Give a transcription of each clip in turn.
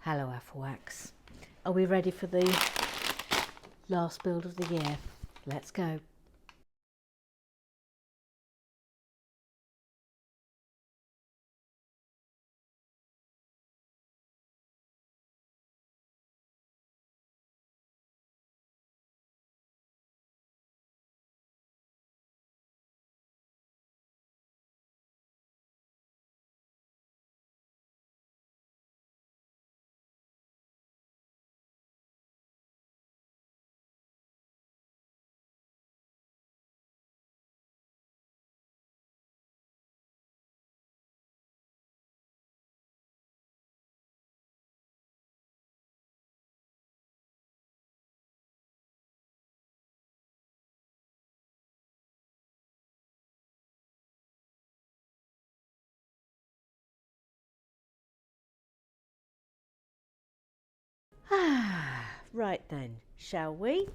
Hello Afflewax. Are we ready for the last build of the year? Let's go. Right then, shall we?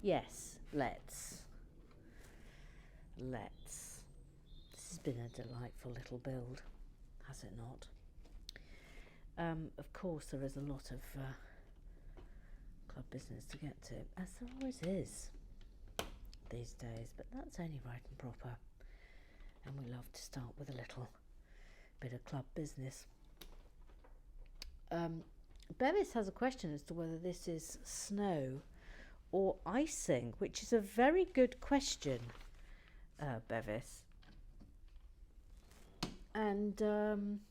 Yes, let's. This has been a delightful little build, has it not? Of course, there is a lot of club business to get to, as there always is these days, but that's only right and proper. And we love to start with a little bit of club business. Bevis has a question as to whether this is snow or icing, which is a very good question, Bevis. And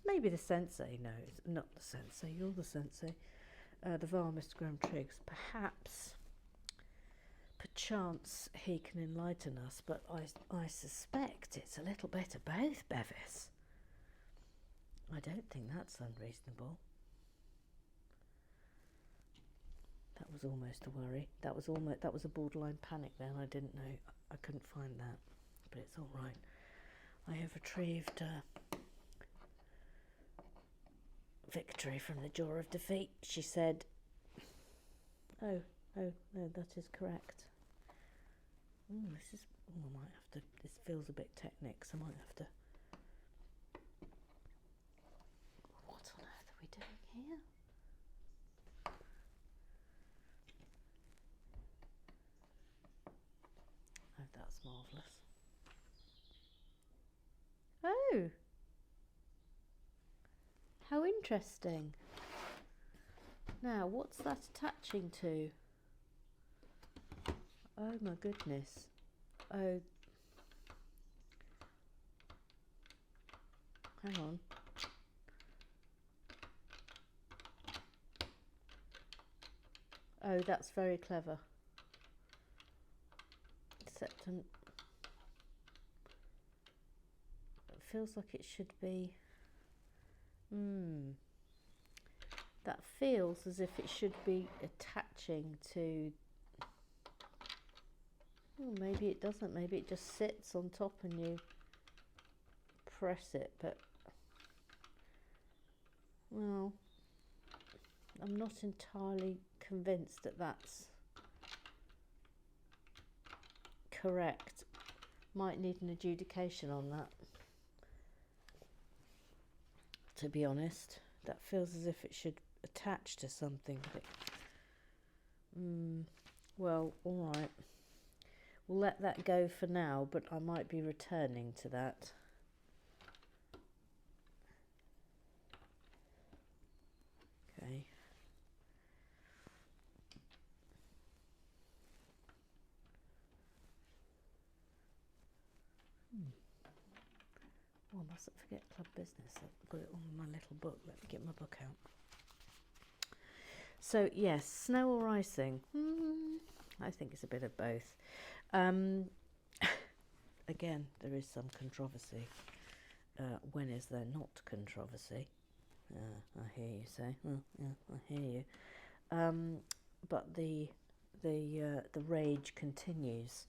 maybe the sensei knows. Not the sensei, you're the sensei. The VAR, Mr. Graham Triggs. Perchance he can enlighten us, but I suspect it's a little bit of both, Bevis. I don't think that's unreasonable. That was almost a worry. That was a borderline panic then. I didn't know. I couldn't find that, but it's all right. I have retrieved victory from the jaw of defeat, she said. Oh, no, that is correct. I might have to, this feels a bit technic, so I might have to. What on earth are we doing here? Oh, that's marvellous. Oh! How interesting. Now, what's that attaching to? Oh my goodness. Oh. Hang on. Oh, that's very clever. Except it feels like it should be. That feels as if it should be attaching to. Oh, maybe it doesn't. Maybe it just sits on top and you press it. But well, I'm not entirely convinced that that's correct. Might need an adjudication on that. To be honest, that feels as if it should attach to something. But well, all right. We'll let that go for now, but I might be returning to that. Okay. Oh, I mustn't forget club business. I've got it on my little book. Let me get my book out. So, yes, snow or icing? I think it's a bit of both. Again, there is some controversy. When is there not controversy? I hear you say. Well, yeah, I hear you. But the rage continues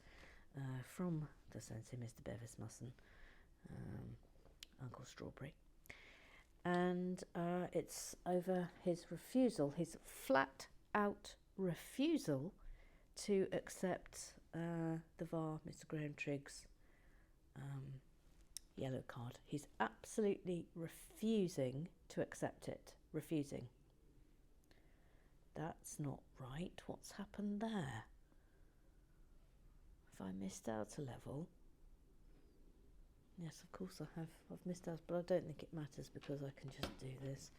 from the sensei, Mr. Bevis Musson, Uncle Strawberry, and it's over his refusal, his flat-out refusal to accept the VAR, Mr. Graham Triggs' yellow card. He's absolutely refusing to accept it. Refusing. That's not right. What's happened there? Have I missed out a level? Yes, of course I have. I've missed out, but I don't think it matters because I can just do this.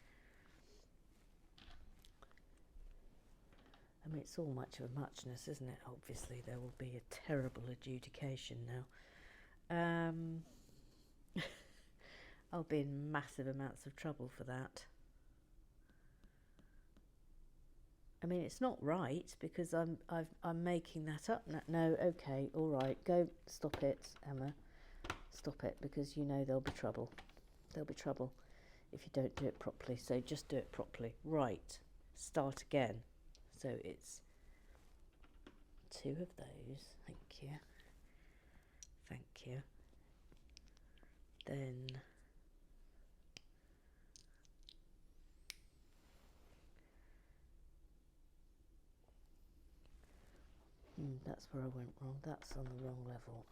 I mean, it's all much of a muchness, isn't it? Obviously, there will be a terrible adjudication now. I'll be in massive amounts of trouble for that. I mean, it's not right because I'm making that up now. No, okay, all right, go, stop it, Emma. Stop it, because you know there'll be trouble. There'll be trouble if you don't do it properly. So just do it properly. Right, start again. So it's 2 of those. Thank you. Thank you. Then that's where I went wrong. That's on the wrong level.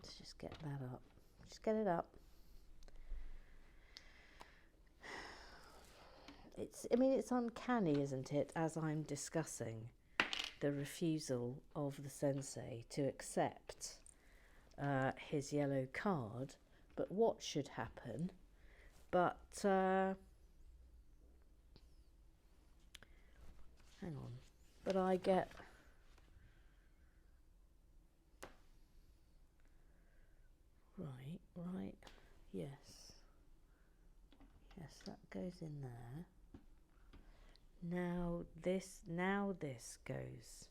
Let's just get that up. Just get it up. I mean, it's uncanny, isn't it, as I'm discussing the refusal of the sensei to accept his yellow card. But what should happen? But hang on. But I get right. Yes, that goes in there. Now this goes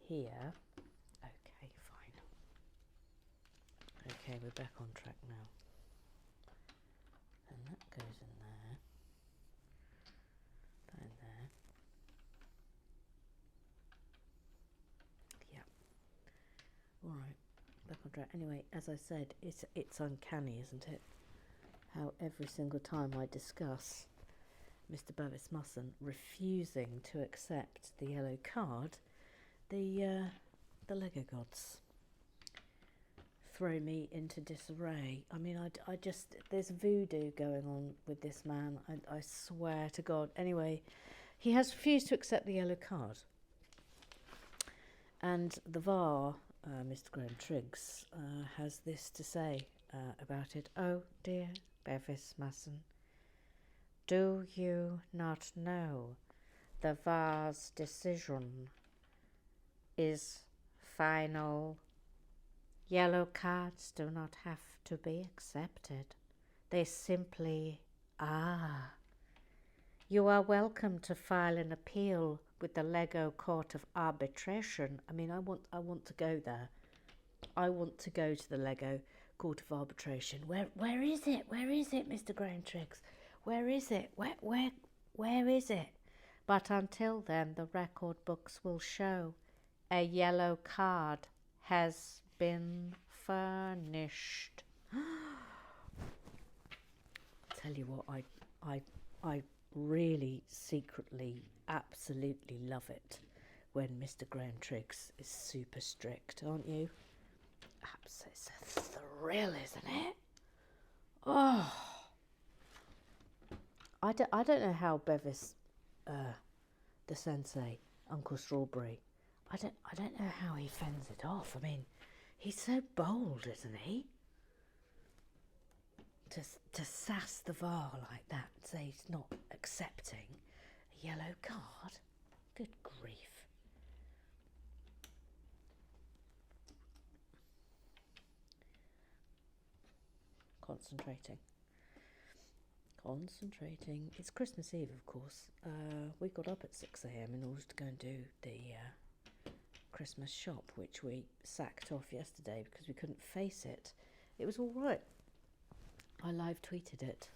here. Okay, fine. Okay, we're back on track now. And that goes in there. That in there. Yeah. All right, back on track. Anyway, as I said, it's uncanny, isn't it? How every single time I discuss Mr. Bevis Musson refusing to accept the yellow card, the Lego gods throw me into disarray. I mean, I just, there's voodoo going on with this man, I swear to God. Anyway, he has refused to accept the yellow card. And the VAR, Mr. Graham Triggs, has this to say about it. Oh dear, Bevis Musson, do you not know the VAR's decision is final? Yellow cards do not have to be accepted. They simply are. You are welcome to file an appeal with the Lego Court of Arbitration. I mean, I want to go there. I want to go to the Lego Court of Arbitration. Where is it? Where is it, Mr. Graham Triggs? Where is it? Where is it? But until then, the record books will show a yellow card has been furnished. Tell you what, I really secretly absolutely love it when Mr. Graham Triggs is super strict, aren't you? It's a thrill, isn't it? Oh, I don't know how Bevis, the sensei, Uncle Strawberry, I don't know how he fends it off. I mean, he's so bold, isn't he? To sass the VAR like that, say he's not accepting a yellow card. Good grief. Concentrating. It's Christmas Eve, of course. We got up at 6 a.m. in order to go and do the Christmas shop, which we sacked off yesterday because we couldn't face it. It was all right. I live tweeted it.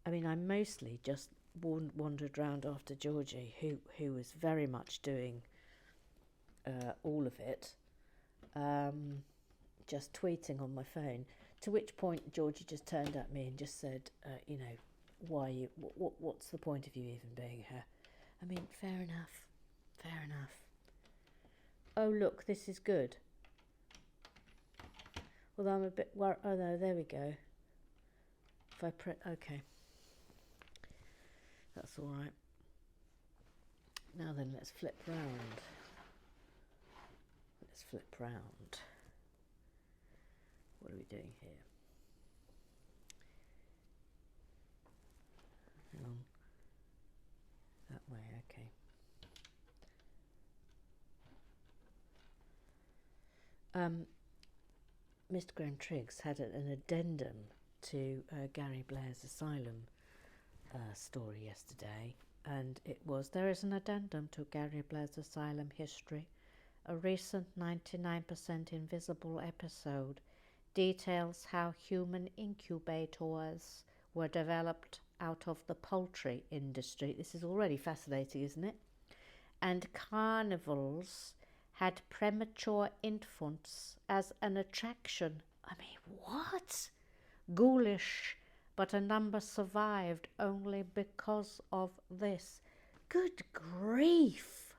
I mean, I mostly just wandered around after Georgie, who was very much doing all of it, just tweeting on my phone. To which point Georgie just turned at me and just said, you know, why you? What's the point of you even being here? I mean, fair enough. Fair enough. Oh look, this is good. Although I'm a bit worried. Oh no, there we go. If I press, okay. That's all right. Now then, let's flip round. Let's flip round. What are we doing here? Hang on. That way, okay. Mr. Graham Triggs had an addendum to Gary Blair's Asylum story yesterday, and it was, there is an addendum to Gary Blair's Asylum history. A recent 99% invisible episode details how human incubators were developed out of the poultry industry. This is already fascinating, isn't it? And carnivals had premature infants as an attraction. I mean, what? Ghoulish, but a number survived only because of this. Good grief.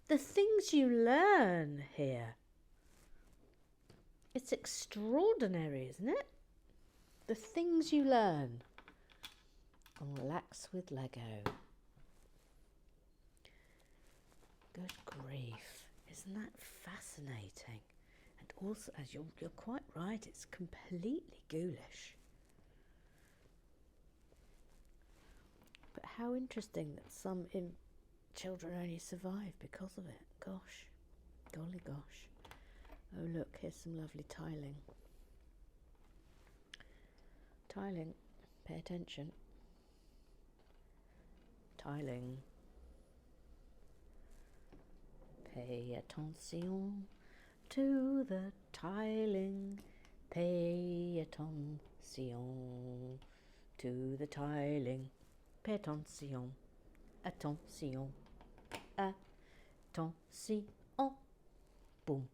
The things you learn here. It's extraordinary, isn't it? The things you learn on Relax with Lego. Good grief. Isn't that fascinating? And also, as you're quite right, it's completely ghoulish. But how interesting that some children only survive because of it. Gosh. Golly gosh. Oh look, here's some lovely tiling. Tiling. Pay attention. Tiling. Pay attention to the tiling. Pay attention to the tiling. Pay attention. Attention. Attention. Boom.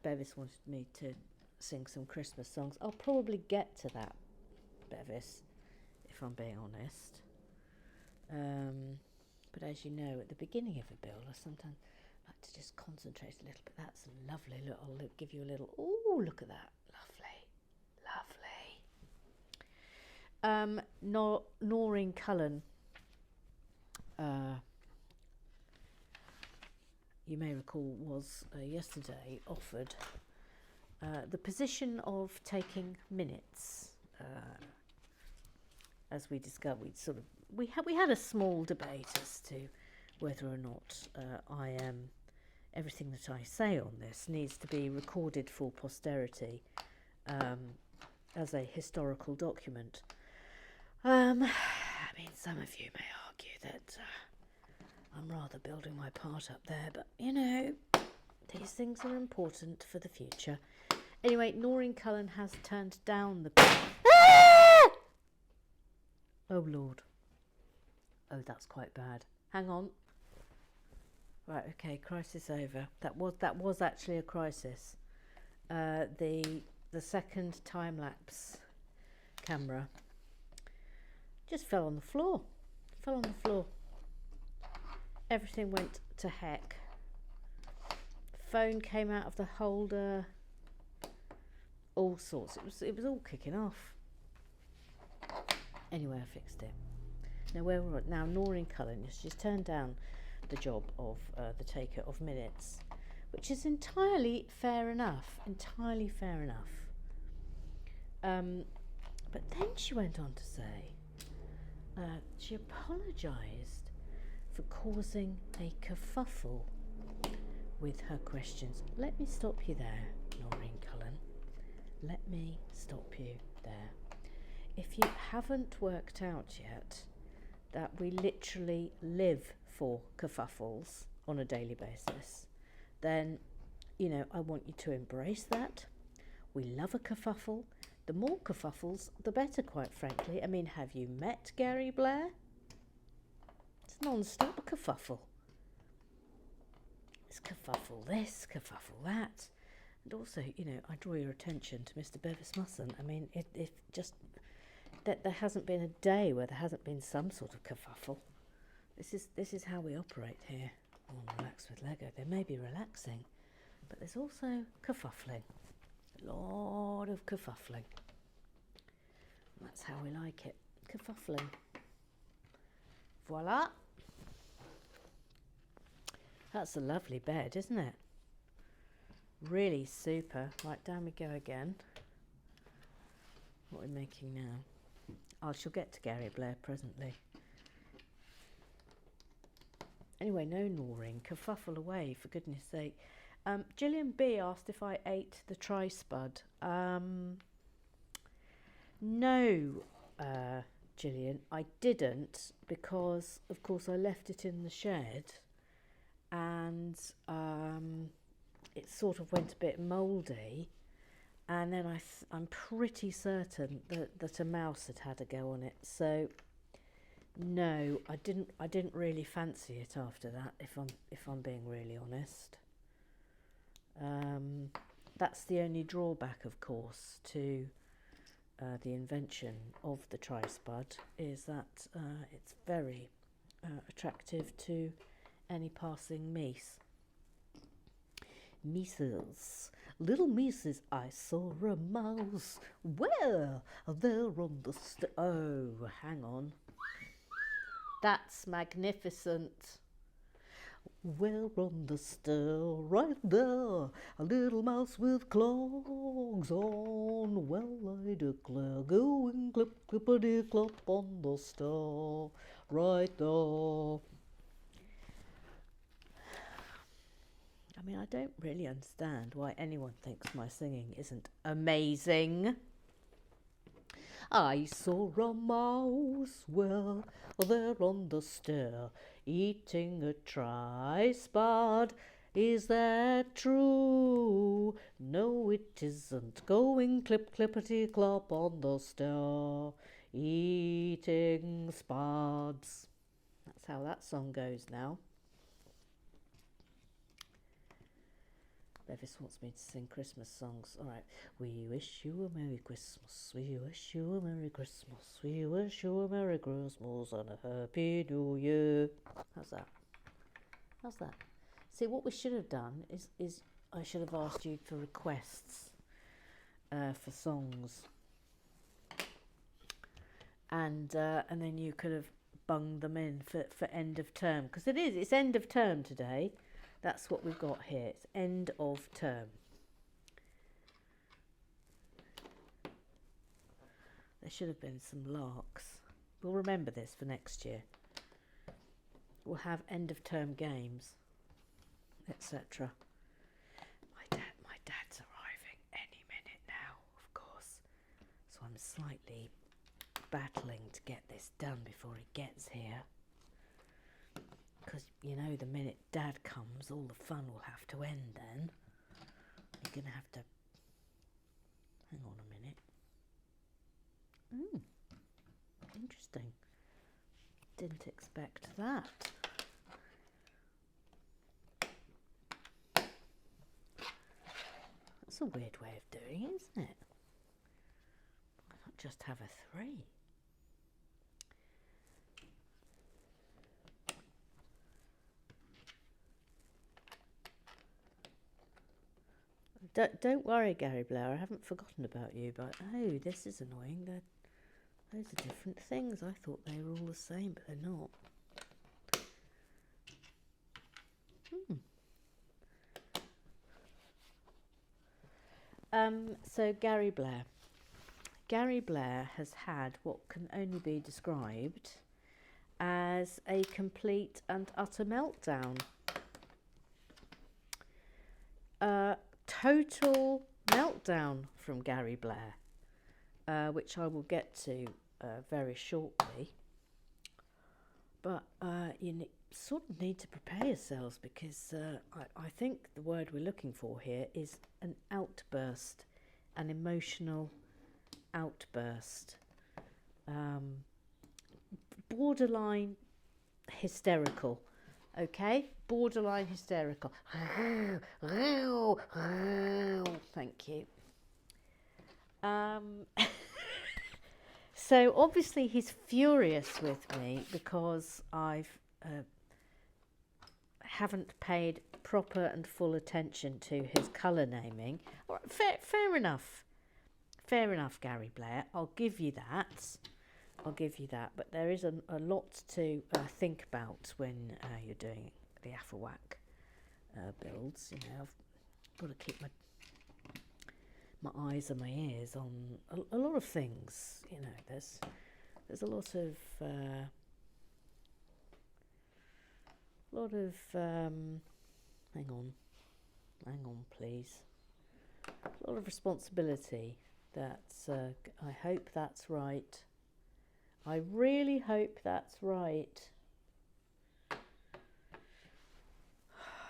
Bevis wanted me to sing some Christmas songs. I'll probably get to that, Bevis, if I'm being honest. But as you know, at the beginning of a build, I sometimes like to just concentrate a little bit. That's lovely. Look, I'll give you a little. Oh, look at that. Lovely. Noreen Cullen. You may recall was yesterday offered the position of taking minutes. As we discovered, we had a small debate as to whether or not everything that I say on this needs to be recorded for posterity as a historical document. I mean, some of you may argue that I'm rather building my part up there, but you know, these things are important for the future. Anyway, Noreen Cullen has turned down the... Ah! Oh Lord. Oh, that's quite bad. Hang on. Right, okay, crisis over. That was actually a crisis. The second time lapse camera just fell on the floor. Everything went to heck. Phone came out of the holder. All sorts. It was all kicking off. Anyway, I fixed it. Now where we're at now, Noreen Cullen, she's turned down the job of the taker of minutes, which is entirely fair enough. But then she went on to say she apologised for causing a kerfuffle with her questions. Let me stop you there, Noreen Cullen. Let me stop you there. If you haven't worked out yet that we literally live for kerfuffles on a daily basis, then, you know, I want you to embrace that. We love a kerfuffle. The more kerfuffles, the better, quite frankly. I mean, have you met Gary Blair? It's non-stop kerfuffle. It's kerfuffle this, kerfuffle that. And also, you know, I draw your attention to Mr. Bevis Musson. I mean, if just that there hasn't been a day where there hasn't been some sort of kerfuffle. This is how we operate here on Relax with Lego. There may be relaxing, but there's also kerfuffling. A lot of kerfuffling. That's how we like it. kerfuffling. Voila. That's a lovely bed, isn't it? Really super. Right, down we go again. What are we making now? I shall get to Gary Blair presently. Anyway, no gnawing. Kerfuffle away, for goodness sake. Gillian B asked if I ate the tri-spud. No, Gillian, I didn't, because, of course, I left it in the shed and it sort of went a bit mouldy. And then I'm pretty certain that a mouse had a go on it. So no, I didn't really fancy it after that. If I'm being really honest, that's the only drawback, of course, to the invention of the tri-spud, is that it's very attractive to any passing meese. Mices. Little Mrs. I saw a mouse. Where? There on the oh, hang on. That's magnificent. Where on the stair? Right there. A little mouse with clogs on. Well, I declare, going clip, clippity clop on the stair. Right there. I mean, I don't really understand why anyone thinks my singing isn't amazing. I saw a mouse, well, there on the stair, eating a tri-spud. Is that true? No, it isn't. Going clip, clippity clop on the stair, eating spuds. That's how that song goes now. Bevis wants me to sing Christmas songs. All right. We wish you a Merry Christmas. We wish you a Merry Christmas. We wish you a Merry Christmas and a Happy New Year. How's that? How's that? See, what we should have done is I should have asked you for requests for songs, and then you could have bunged them in for end of term, because it's end of term today. That's what we've got here. It's end of term. There should have been some larks. We'll remember this for next year. We'll have end of term games, etc. My dad's arriving any minute now, of course. So I'm slightly battling to get this done before he gets here. Because, you know, the minute Dad comes, all the fun will have to end then. You're going to have to... Hang on a minute. Interesting. Didn't expect that. That's a weird way of doing it, isn't it? Why not just have a 3? Don't worry, Gary Blair, I haven't forgotten about you, but oh, this is annoying. Those are different things. I thought they were all the same, but they're not. So Gary Blair. Gary Blair has had what can only be described as a complete and utter meltdown. Total meltdown from Gary Blair, which I will get to very shortly. But you sort of need to prepare yourselves, because I think the word we're looking for here is an outburst, an emotional outburst, borderline hysterical. Okay, borderline hysterical. Thank you. So obviously he's furious with me because I've haven't paid proper and full attention to his colour naming. All right, fair enough. Fair enough, Gary Blair. I'll give you that. I'll give you that. But there is a lot to think about when you're doing the Afawak builds. You know, I've got to keep my eyes and my ears on a lot of things. You know, there's a lot of hang on please, a lot of responsibility. That's I hope that's right. I really hope that's right.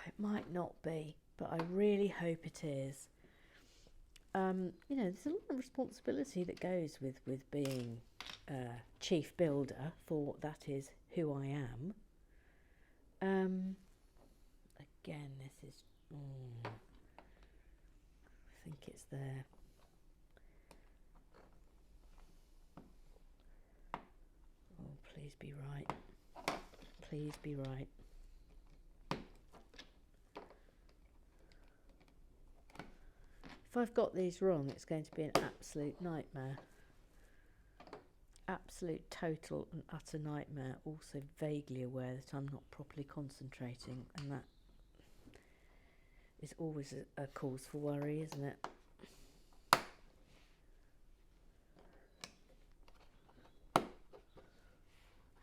It might not be, but I really hope it is. You know, there's a lot of responsibility that goes with being chief builder, for that is who I am. Again, this is, I think it's there. Oh, please be right. Please be right. If I've got these wrong, it's going to be an absolute nightmare. Absolute, total and utter nightmare. Also vaguely aware that I'm not properly concentrating, and that is always a cause for worry, isn't it?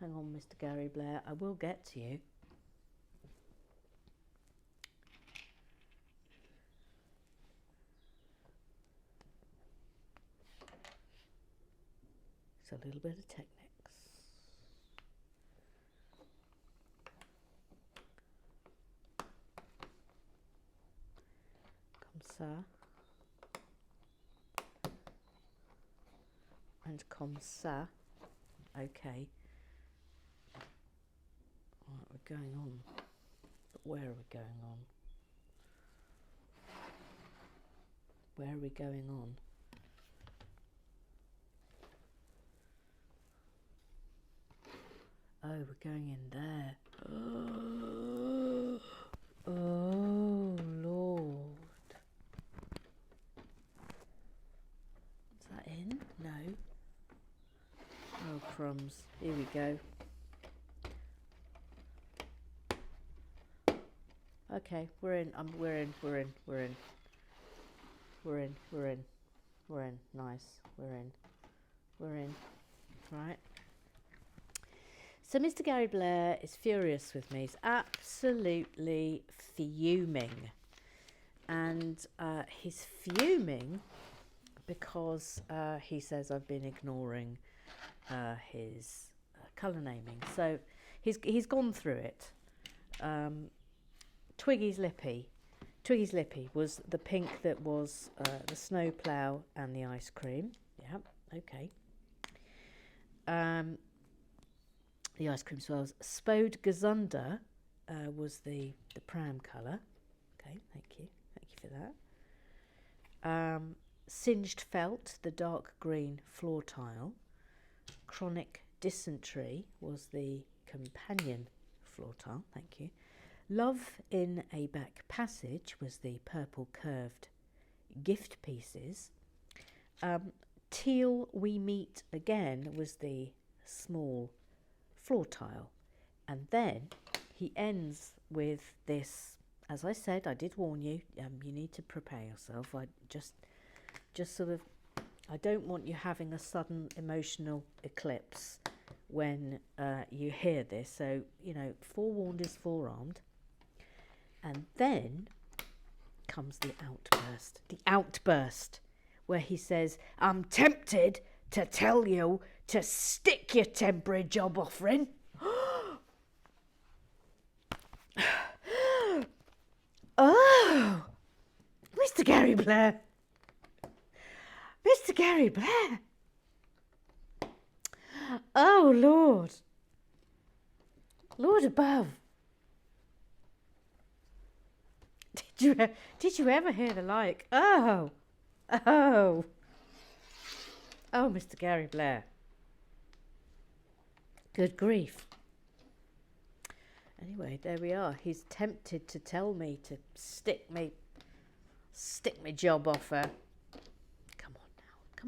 Hang on, Mr. Gary Blair, I will get to you. A little bit of techniques. Comme ça. And comme ça. Okay. Right, we're going on. But where are we going on? Where are we going on? Oh, we're going in there. Oh, Lord. Is that in? No. Oh, crumbs. Here we go. Okay, we're in. We're in. Nice. We're in. Right. So Mr. Gary Blair is furious with me. He's absolutely fuming. And he's fuming because he says I've been ignoring his colour naming. So he's gone through it. Twiggy's Lippy. Twiggy's Lippy was the pink that was the snowplow and the ice cream. Yeah, okay. The ice cream swirls. Spode Gazunder was the pram colour. Okay, thank you for that. Singed Felt, the dark green floor tile. Chronic Dysentery was the companion floor tile. Thank you. Love in a Back Passage was the purple curved gift pieces. Teal We Meet Again was the small floor tile, and then he ends with this. As I said, I did warn you, you need to prepare yourself. I just sort of, I don't want you having a sudden emotional eclipse when you hear this, so you know, forewarned is forearmed. And then comes the outburst where he says, I'm tempted to tell you to stick your temporary job offering. Oh, Mr. Gary Blair. Mr. Gary Blair. Oh, Lord. Lord above. Did you ever hear the like? Oh, Mr. Gary Blair. Good grief. Anyway, there we are. He's tempted to tell me to stick me job offer. Come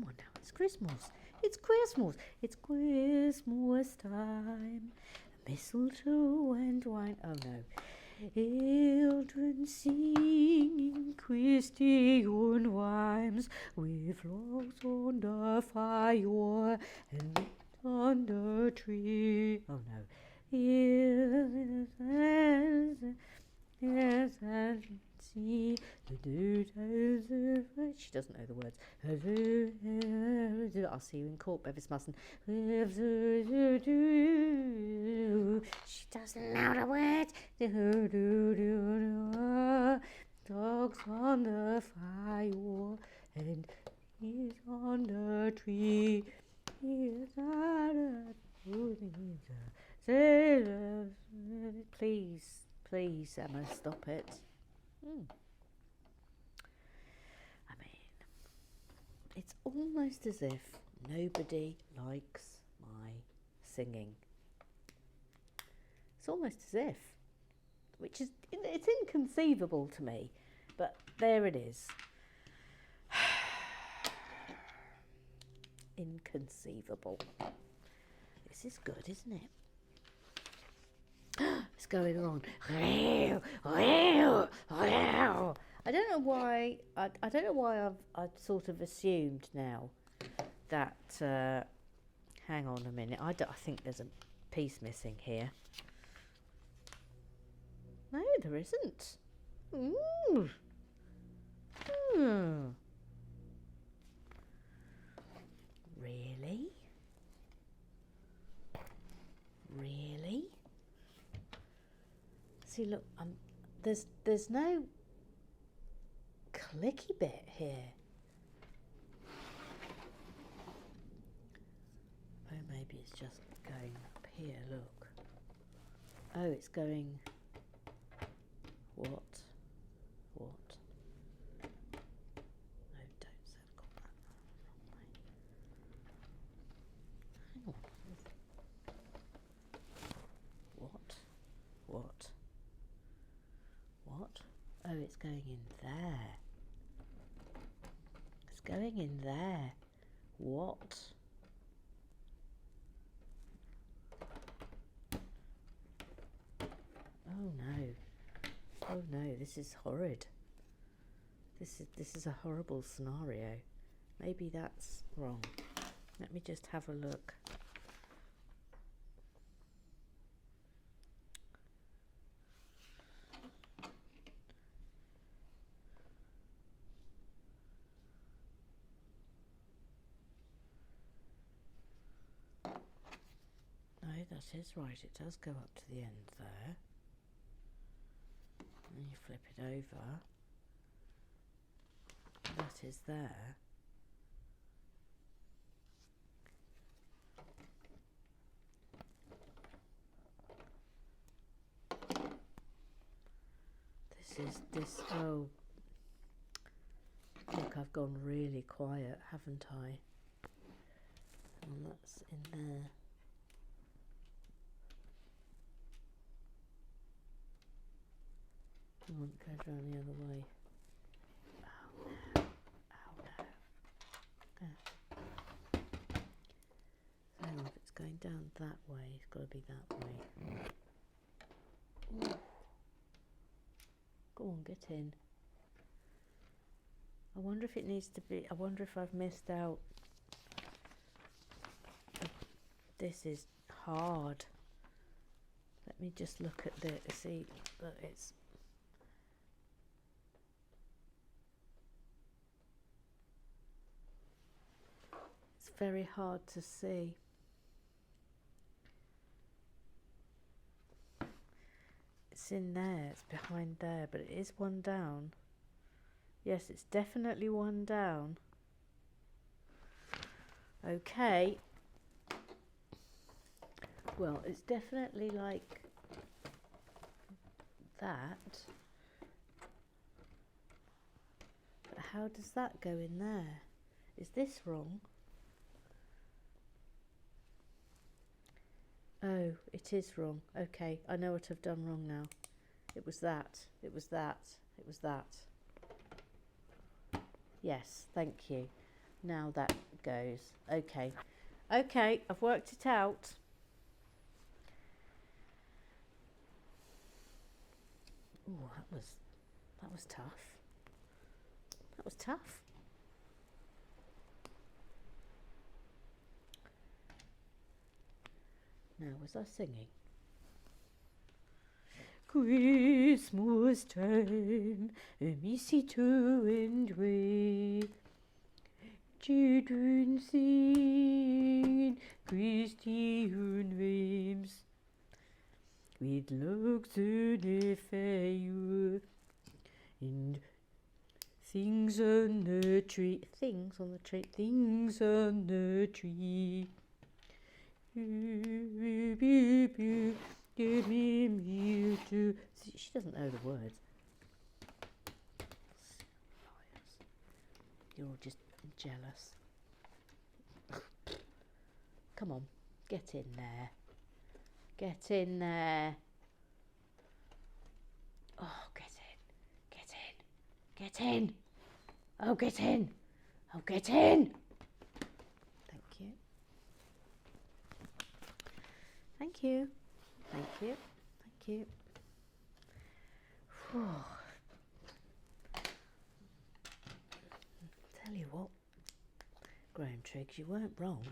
on now. It's Christmas. it's Christmas. It's Christmas time. Mistletoe and wine. Oh no. Children singing Christian rhymes with logs on the fire and lit on the tree. Oh no. Yes, and see. She doesn't know the words. I'll see you in court, Bevis mustn't. She doesn't know the words. Dogs on the fire and he's on the tree. He's please, Emma, stop it. I mean, it's almost as if nobody likes my singing. It's almost as if, which is, it's inconceivable to me, but there it is. Inconceivable. This is good, isn't it? It's going on. I don't know why. I don't know why I've sort of assumed now that. Hang on a minute. I think there's a piece missing here. No, there isn't. Really? Really? See, look, there's no clicky bit here. Oh, maybe it's just going up here, look. Oh, it's going... What? No, don't circle that wrong way. Hang on. What? Oh, it's going in there. It's going in there. What? Oh no, this is horrid. This is a horrible scenario. Maybe that's wrong. Let me just have a look. No, that is right. It does go up to the end there. And you flip it over. That is there. Oh, look, I've gone really quiet, haven't I? And that's in there. I won't go round the other way. Oh no. So if it's going down that way, it's got to be that way. Ooh. Go on, get in. I wonder if it needs to be, I wonder if I've missed out. This is hard. Let me just look at the, see that it's very hard to see. It's in there, it's behind there, but it is one down. Yes, it's definitely one down. Okay. Well, it's definitely like that. But how does that go in there? Is this wrong? Oh, it is wrong. Okay, I know what I've done wrong now. It was that. It was that. It was that. Yes, thank you. Now that goes. Okay, Okay, I've worked it out. Oh, that was tough. That was tough. Now, was I singing? Christmas time, me see two and we children sing Christian hymns with logs on the fire and things on the tree, things on the tree, things on the tree. Give me to. She doesn't know the words. You're all just jealous. Come on, get in there. Get in there. Oh, get in. Get in. Get in. Oh, get in. Oh, get in. Thank you. Thank you. Thank you. Thank you. Whew. Tell you what, Graham Triggs, you weren't wrong.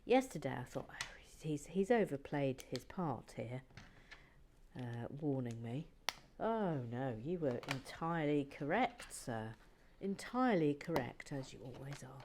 Yesterday I thought, oh, he's overplayed his part here, warning me. Oh no, you were entirely correct, sir. Entirely correct, as you always are.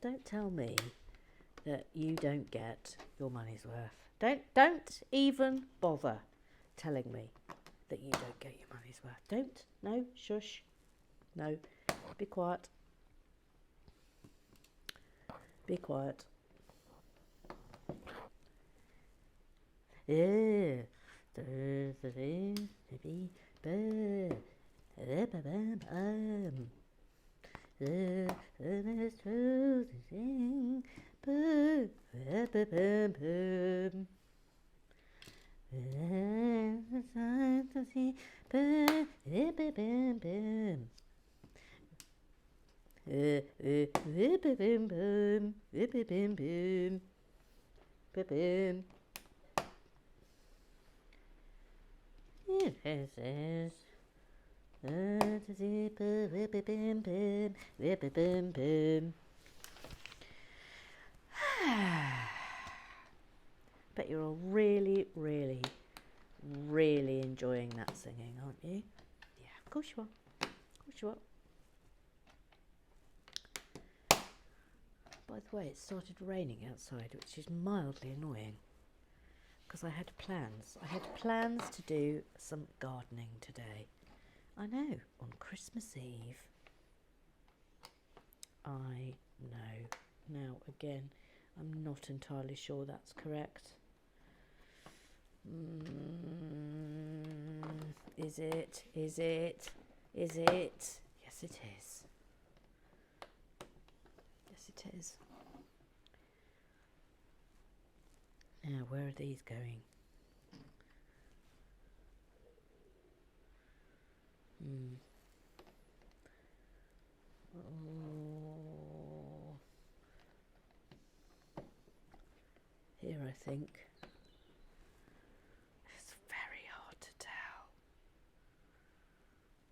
Don't tell me that you don't get your money's worth. Don't even bother telling me that you don't get your money's worth. Don't. No, shush. No. Be quiet. Be quiet. Bet you're all really, really, really enjoying that singing, aren't you? Yeah, of course you are. Of course you are. By the way, it started raining outside, which is mildly annoying, because I had plans. I had plans to do some gardening today. I know, on Christmas Eve. I know. Now, again, I'm not entirely sure that's correct. Is it? Is it? Is it? Yes, it is. Yes, it is. Now, where are these going? Oh. Here, I think. It's very hard to tell.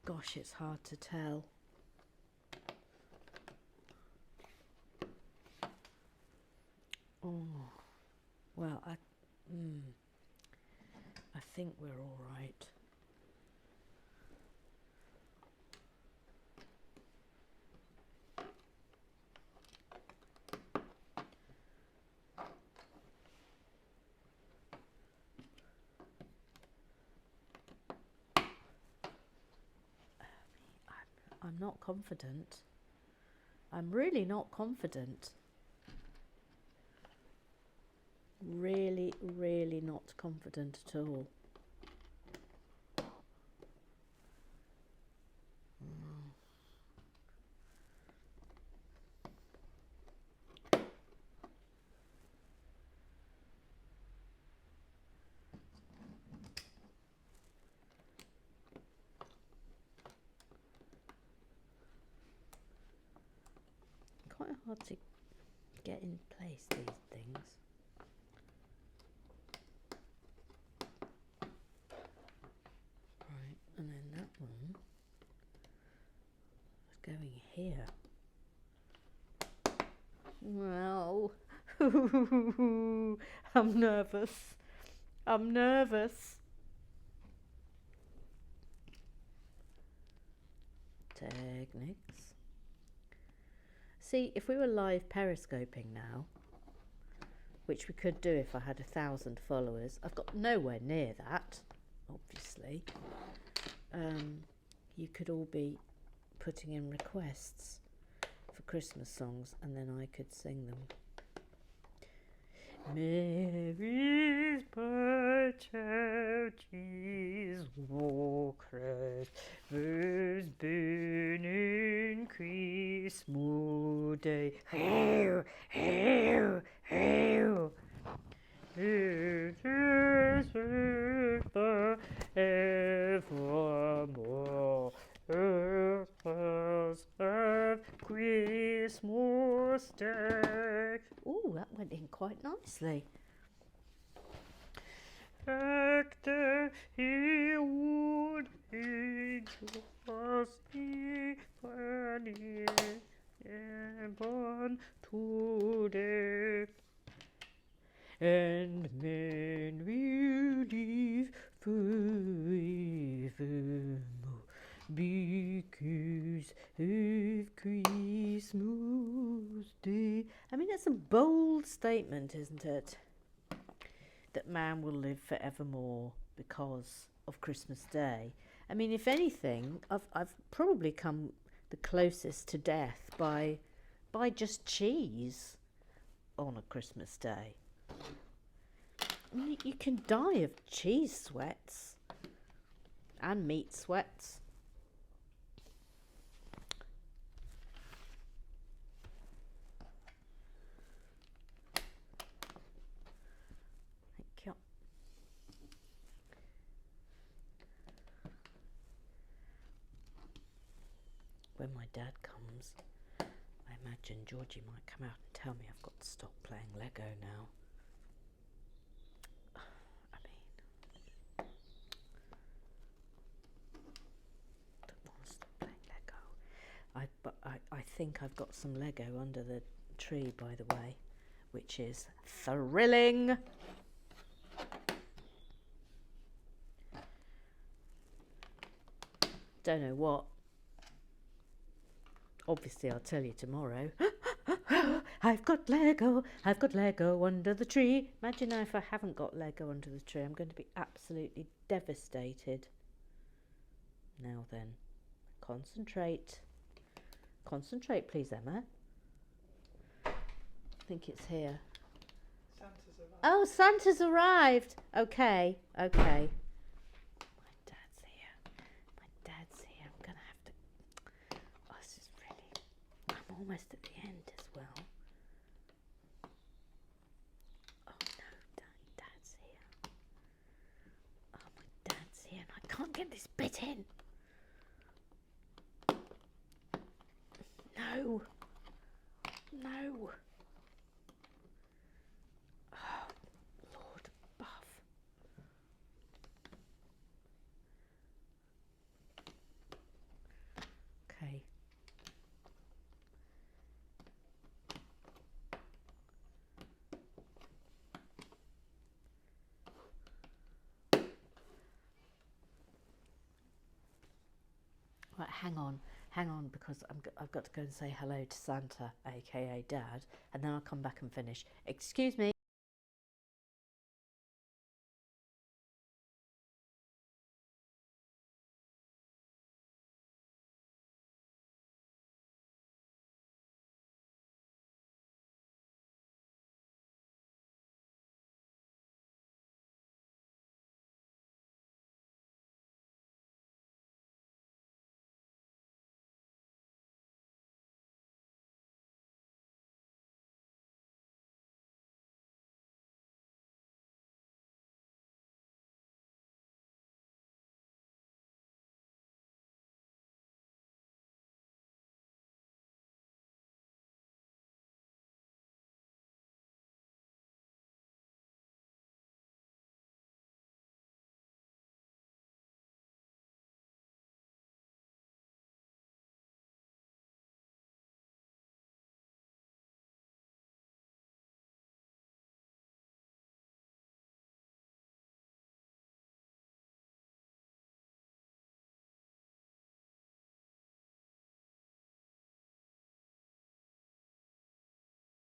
Gosh, it's hard to tell. Oh, well, think we're all right. I'm not confident. I'm really not confident. Really, really not confident at all. Quite hard to get in place, these things. Right, and then that one is going here. Well, I'm nervous. I'm nervous. Techniques. See, if we were live periscoping now, which we could do if I had 1,000 followers, I've got nowhere near that, obviously. You could all be putting in requests for Christmas songs, and then I could sing them. Mary's birth of Jesus Christ was born in Christmas Day. Hail, hail, hail. Jesus is evermore. Christmas Day. Ooh, that went in quite nicely. Actor, he would be just when he is born today. And men will live forevermore because of Christmas Day. I mean, that's a bold statement, isn't it? That man will live forevermore because of Christmas Day. I mean, if anything, I've probably come the closest to death by just cheese on a Christmas Day. I mean, you can die of cheese sweats and meat sweats. Thank you. When my dad comes, I imagine Georgie might come out and tell me I've got to stop playing Lego now. I think I've got some Lego under the tree, by the way, which is thrilling. Don't know what. Obviously, I'll tell you tomorrow. I've got Lego under the tree. Imagine now if I haven't got Lego under the tree. I'm going to be absolutely devastated. Now then, concentrate. Concentrate, please, Emma. I think it's here. Santa's arrived. Oh, Santa's arrived. Okay. My dad's here. I'm going to have to... Oh, this is really... I'm almost at the end as well. Oh, no, Dad's here. Oh, my dad's here and I can't get this bit in. No. Oh, Lord Buff. Okay. Right, hang on, because I've got to go and say hello to Santa, aka Dad, and then I'll come back and finish. Excuse me.